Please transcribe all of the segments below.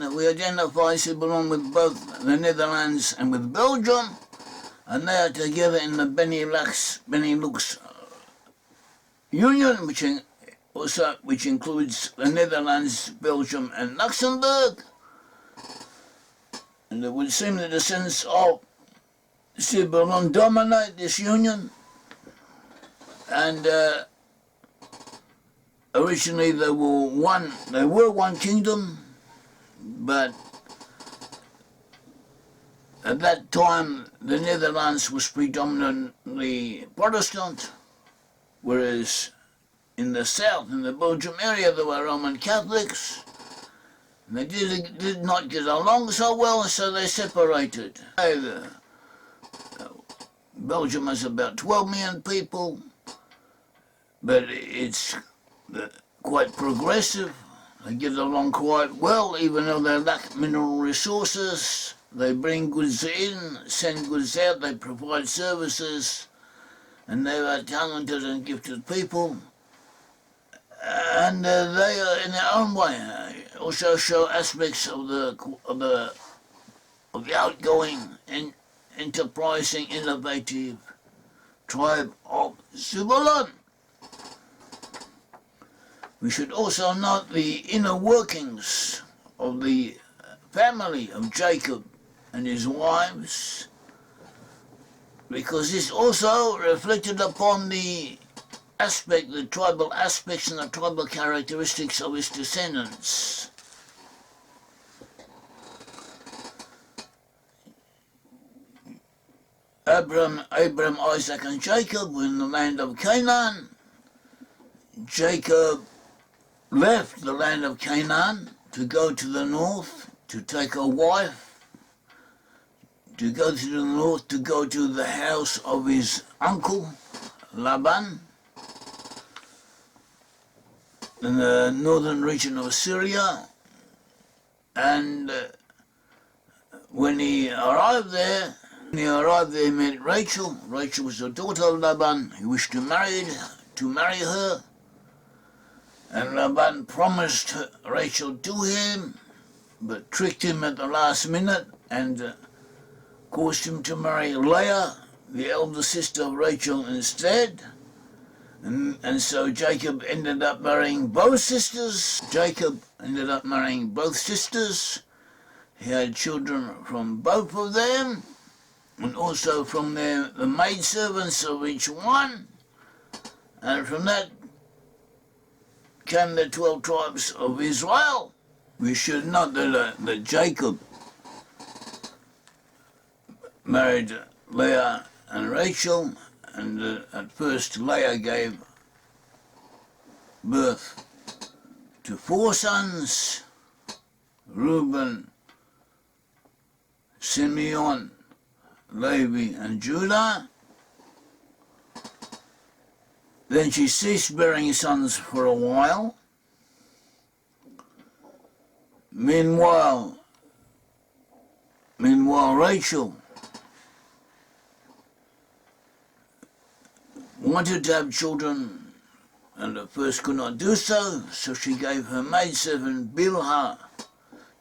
Zebulon, we identify Zebulon with both the Netherlands and with Belgium, and they are together in the Benelux Union, which includes the Netherlands, Belgium, and Luxembourg. And it would seem the descendants of Zebulon dominate this union. And originally they were one kingdom, but at that time the Netherlands was predominantly Protestant, whereas in the south, in the Belgium area, there were Roman Catholics. And they did not get along so well, so they separated. Belgium has about 12 million people, but it's quite progressive. They get along quite well, even though they lack mineral resources. They bring goods in, send goods out, they provide services, and they are talented and gifted people. And they are, in their own way, also show aspects of the outgoing and enterprising, innovative tribe of Zebulon. We should also note the inner workings of the family of Jacob and his wives, because this also reflected upon the tribal aspects and the tribal characteristics of his descendants. Abraham, Isaac, and Jacob were in the land of Canaan. Jacob left the land of Canaan to go to the north to take a wife, to go to the north to go to the house of his uncle Laban in the northern region of Syria. And when he arrived there, he met Rachel. Rachel was the daughter of Laban. He wished to marry her. And Laban promised Rachel to him, but tricked him at the last minute and caused him to marry Leah, the elder sister of Rachel, instead. And so Jacob ended up marrying both sisters. He had children from both of them, and also from the maidservants of each one. And from that came the 12 tribes of Israel. We should note that Jacob married Leah and Rachel, and at first Leah gave birth to 4 sons: Reuben, Simeon, Levi, and Judah. Then she ceased bearing sons for a while. Meanwhile, Rachel wanted to have children and at first could not do so, so she gave her maidservant Bilhah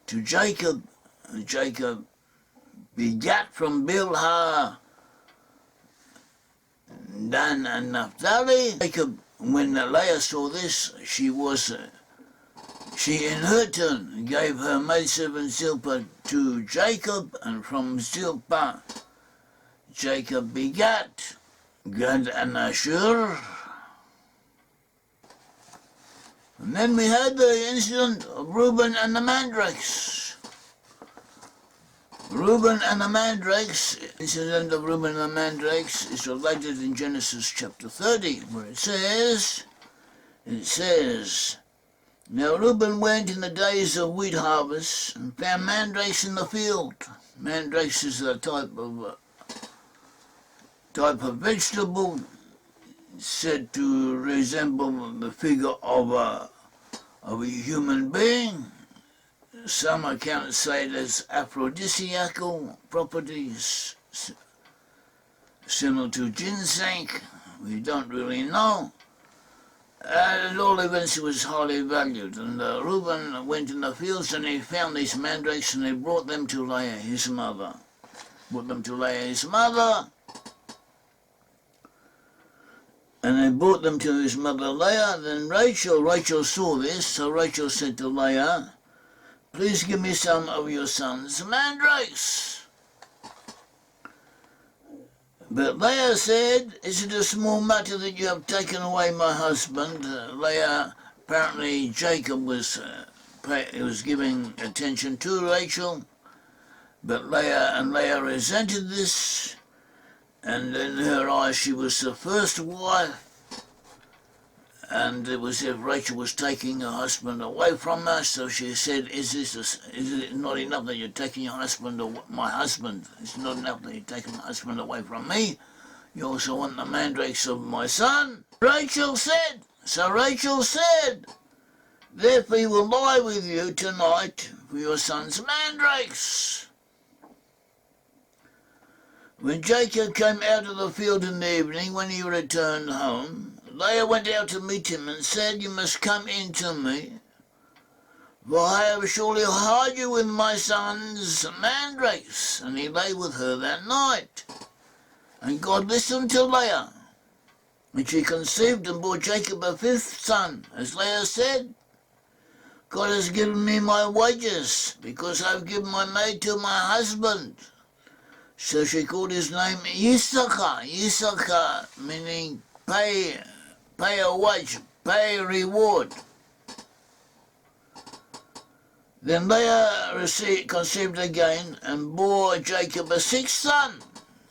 to Jacob, and Jacob begat from Bilhah Dan and Naphtali. Jacob, when Leah saw this, she in her turn gave her maidservant Zilpah to Jacob, and from Zilpah Jacob begat Gad and Asher. And then we had the incident of Reuben and the mandrakes. The incident of Reuben and the mandrakes is related in Genesis chapter 30, where it says, Now Reuben went in the days of wheat harvest and found mandrakes in the field. Mandrakes is a type of vegetable said to resemble the figure of a human being. Some accounts say it has aphrodisiacal properties similar to ginseng. We don't really know. At all events, he was highly valued. And Reuben went in the fields and he found these mandrakes and he brought them to Leah, his mother. And they brought them to his mother Leah. Then Rachel saw this, so Rachel said to Leah, "Please give me some of your son's mandrakes." But Leah said, "Is it a small matter that you have taken away my husband?" Leah, apparently Jacob was giving attention to Rachel, but Leah resented this, and in her eyes she was the first wife, and it was as if Rachel was taking her husband away from her. So she said, is it not enough that you're taking your husband, my husband? It's not enough that you're taking my husband away from me. You also want the mandrakes of my son?" Rachel said, "Therefore he will lie with you tonight for your son's mandrakes." When Jacob came out of the field in the evening, when he returned home, Leah went out to meet him and said, "You must come in to me, for I have surely hired you with my son's mandrakes." And he lay with her that night. And God listened to Leah, and she conceived and bore Jacob a fifth son. As Leah said, "God has given me my wages, because I have given my maid to my husband." So she called his name Yisachar, meaning pay a wage, pay a reward. Then Leah conceived again and bore Jacob a sixth son.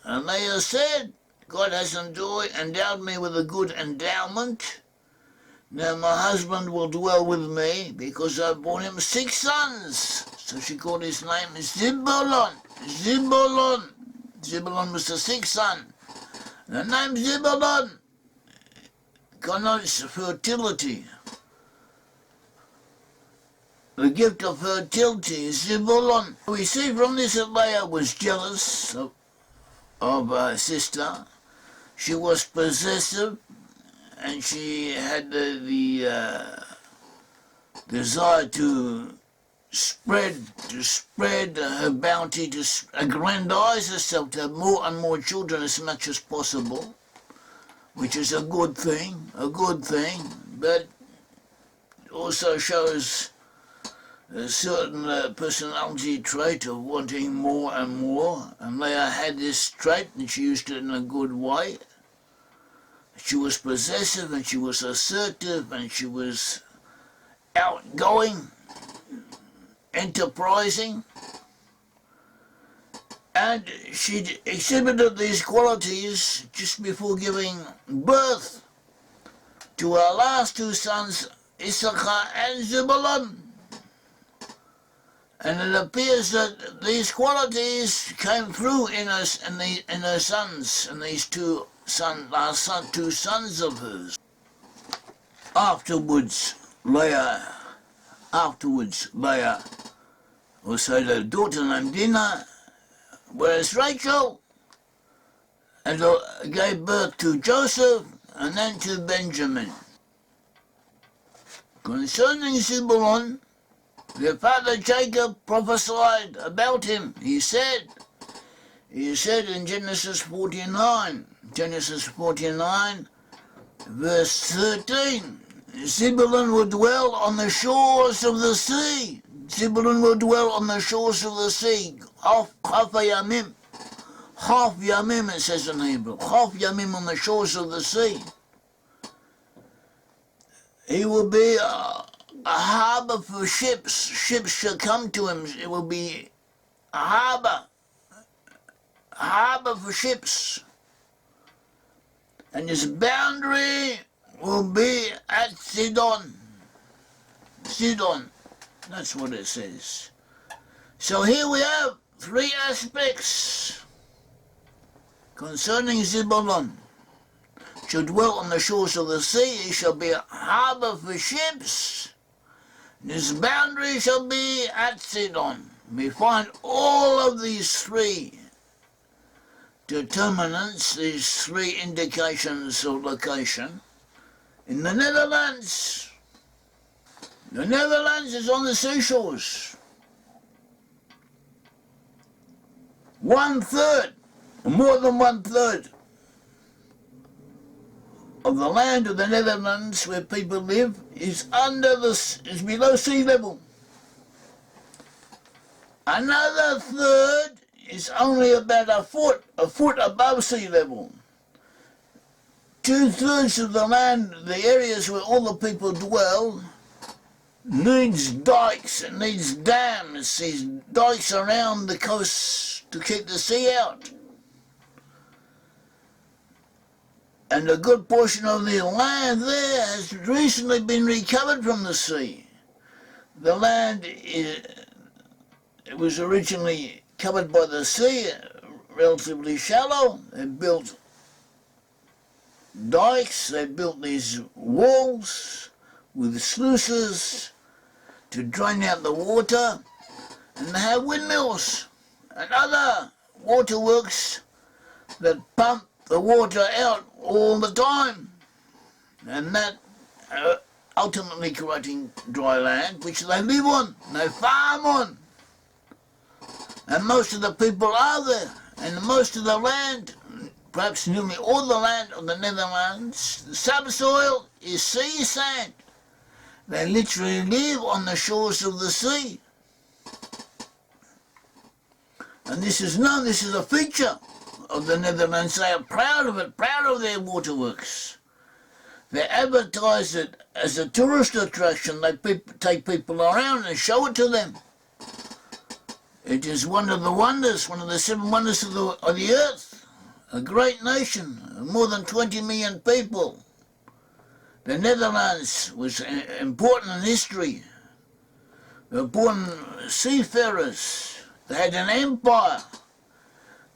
And Leah said, "God has endowed me with a good endowment. Now my husband will dwell with me, because I've borne him six sons." So she called his name Zebulon. Zebulon was the sixth son. The name Zebulon connotes fertility. The gift of fertility, Zebulon. We see from this that Leah was jealous of her sister. She was possessive, and she had the desire to spread her bounty, to aggrandize herself, to have more and more children as much as possible, which is a good thing, but also shows a certain personality trait of wanting more and more. And Leah had this trait, and she used it in a good way. She was possessive, and she was assertive, and she was outgoing, enterprising, and she exhibited these qualities just before giving birth to her last two sons, Issachar and Zebulun. And it appears that these qualities came through in her sons, and these two sons of hers. Afterwards, Leah also had a daughter named Dinah, whereas Rachel gave birth to Joseph and then to Benjamin. Concerning Zebulun, their father Jacob prophesied about him. He said in Genesis 49, verse 13, Zebulun will dwell on the shores of the sea. Zebulun will dwell on the shores of the sea. Half yamim it says in Hebrew. Half yamim on the shores of the sea. He will be a harbour for ships. Ships shall come to him. It will be a harbour for ships. And his boundary will be at Sidon. That's what it says. So here we have three aspects concerning Zebulun. Shall dwell on the shores of the sea. He shall be a harbour for ships. His boundary shall be at Sidon. We find all of these three determinants, these three indications of location, in the Netherlands. The Netherlands is on the seashores. 1/3, more than 1/3 of the land of the Netherlands where people live is below sea level. Another third is only about a foot above sea level. 2/3 of the land, the areas where all the people dwell, needs dikes, it needs dams, these dikes around the coast to keep the sea out. And a good portion of the land there has recently been recovered from the sea. The land it was originally covered by the sea, relatively shallow. They built dikes, they built these walls with sluices to drain out the water, and they have windmills and other waterworks that pump the water out all the time, and that ultimately creating dry land which they live on, they farm on. And most of the people are there, and most of the land, perhaps nearly all the land of the Netherlands, the subsoil is sea sand. They literally live on the shores of the sea. And this is known, this is a feature of the Netherlands. They are proud of it, proud of their waterworks. They advertise it as a tourist attraction. They take people around and show it to them. It is one of the wonders, one of the 7 wonders of the earth. A great nation, more than 20 million people. The Netherlands was important in history. They were born seafarers. They had an empire.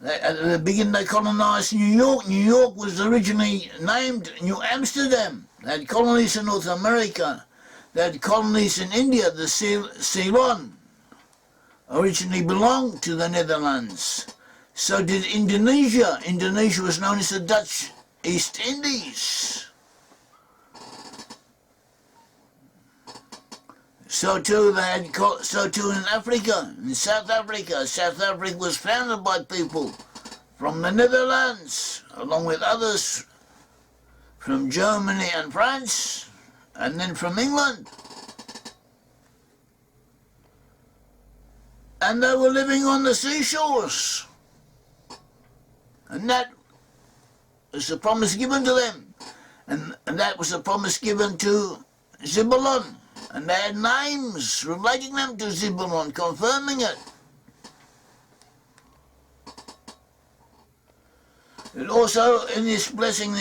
At the beginning they colonised New York. New York was originally named New Amsterdam. They had colonies in North America. They had colonies in India. The Ceylon originally belonged to the Netherlands. So did Indonesia. Indonesia was known as the Dutch East Indies. So too in Africa, in South Africa. South Africa was founded by people from the Netherlands, along with others from Germany and France, and then from England. And they were living on the seashores. And that was the promise given to them. And that was the promise given to Zebulon. And they had names relating them to Zebulon, confirming it. And also in this blessing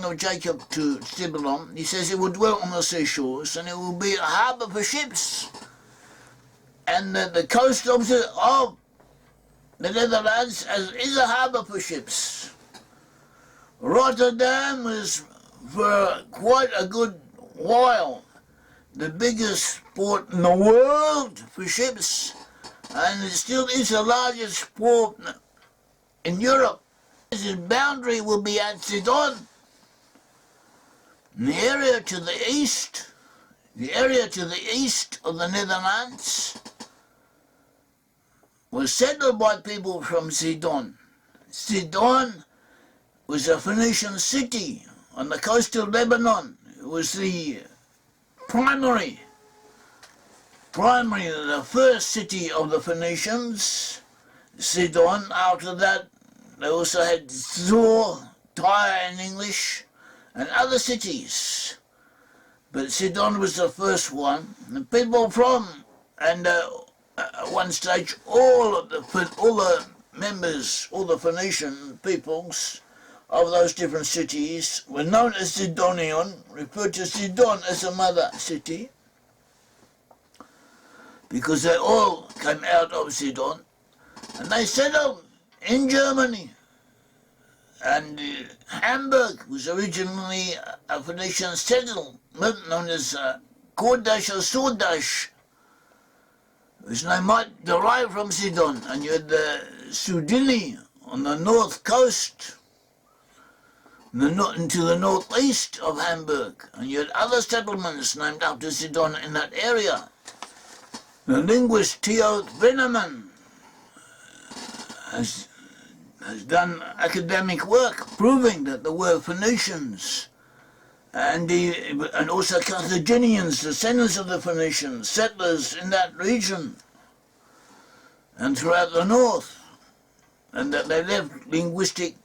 of Jacob to Zebulon, he says he will dwell on the seashores and it will be a harbour for ships. And the coast opposite of the Netherlands is a harbour for ships. Rotterdam was for quite a good while the biggest port in the world for ships, and it still is the largest port in Europe. Its boundary will be at Sidon. The area to the east of the Netherlands was settled by people from Sidon. Sidon was a Phoenician city on the coast of Lebanon. It was the primary, the first city of the Phoenicians, Sidon. After that, they also had Zoar, Tyre in English, and other cities. But Sidon was the first one. The people from, and at one stage, all the members, all the Phoenician peoples of those different cities were known as Sidonian, referred to Sidon as a mother city, because they all came out of Sidon, and they settled in Germany. And Hamburg was originally a Phoenician settlement known as Kordash or Sordash, whose name might derive from Sidon. And you had the Sudini on the north coast, into the northeast of Hamburg, and you had other settlements named after Sidon in that area. The linguist Theo Brit-Am has done academic work proving that the word Phoenicians and also Carthaginians, descendants of the Phoenicians, settlers in that region and throughout the north, and that they left linguistic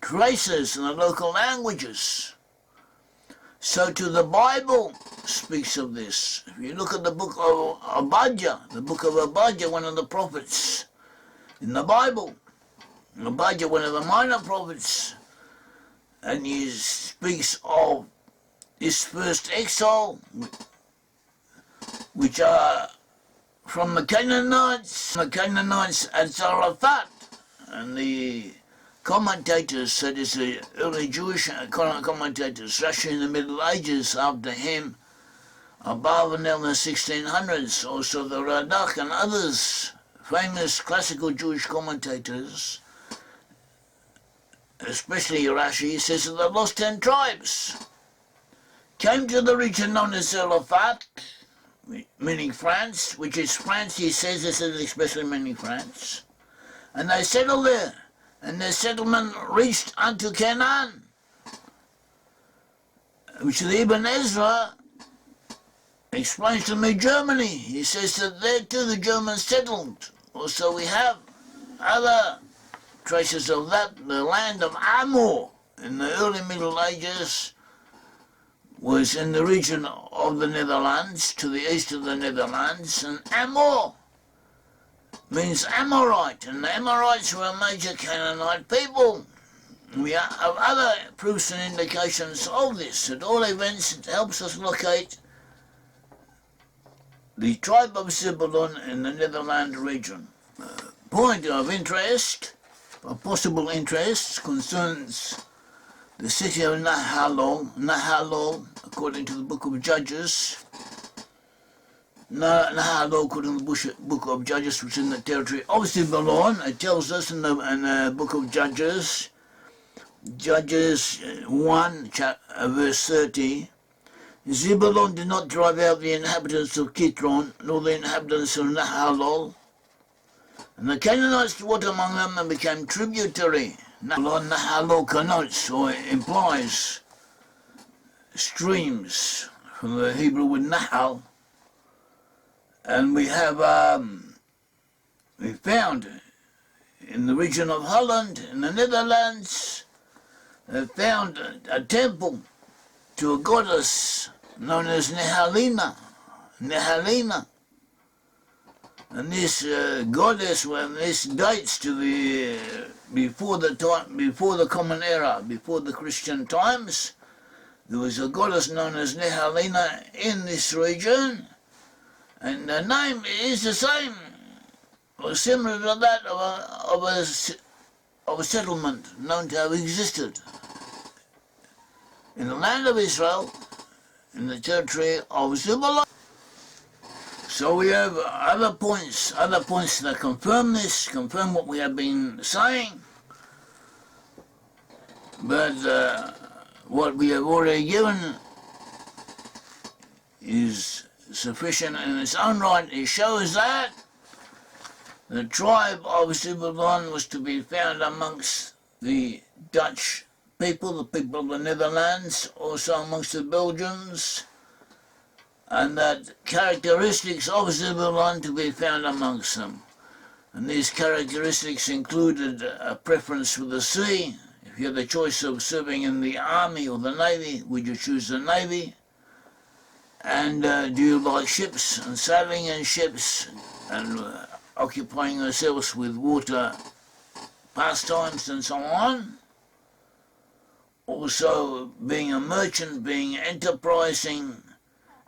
traces in the local languages. So too the Bible speaks of this. If you look at the book of Obadiah, one of the prophets in the Bible, Obadiah, one of the minor prophets, and he speaks of his first exile, which are from the Canaanites at Zarephath, and the commentators, so there's the early Jewish commentators, especially in the Middle Ages after him, Abarbanel in the 1600s, also the Radak and others, famous classical Jewish commentators, especially Rashi, says that the lost 10 tribes came to the region known as Zarephath, meaning France, which is France, he says this is especially meaning France, and they settled there, and their settlement reached unto Canaan, which the Ibn Ezra explains to me Germany. He says that there too the Germans settled. Also we have other traces of that. The land of Amor in the early Middle Ages was in the region of the Netherlands, to the east of the Netherlands, and Amor means Amorite, and the Amorites were a major Canaanite people. We have other proofs and indications of this. At all events, it helps us locate the tribe of Zebulun in the Netherlands region. Point of interest, of possible interest, concerns the city of Nahalol, according to the book of Judges. Nahalol, according to the book of Judges, which is in the territory of Zebulon. It tells us in the book of Judges, Judges 1, verse 30, Zebulon did not drive out the inhabitants of Kitron, nor the inhabitants of Nahalol, and the Canaanites dwelt among them and became tributary. Nahalol connotes or implies streams, from the Hebrew word Nahal, and we found in the region of Holland, in the Netherlands, found a temple to a goddess known as Nehalina. And this goddess, when this dates to the before the Common Era, before the Christian times, there was a goddess known as Nehalina in this region, and the name is the same or similar to that of a settlement known to have existed in the land of Israel, in the territory of Zebulon. So we have other points that confirm this, confirm what we have been saying. But what we have already given is sufficient in its own right. It shows that the tribe of Zebulon was to be found amongst the Dutch people, the people of the Netherlands, also amongst the Belgians, and that characteristics of Zebulon to be found amongst them. And these characteristics included a preference for the sea. If you had the choice of serving in the army or the navy, would you choose the navy? And do you like ships and sailing in ships and occupying yourselves with water pastimes and so on? Also being a merchant, being enterprising,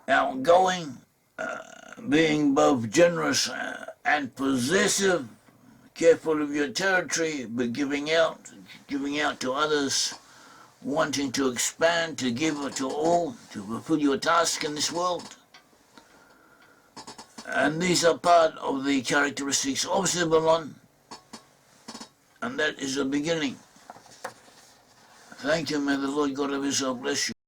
outgoing, being both generous and possessive, careful of your territory, but giving out to others, wanting to expand, to give to all, to fulfill your task in this world. And these are part of the characteristics of Zebulon, and that is the beginning. Thank you. May the Lord God of Israel bless you.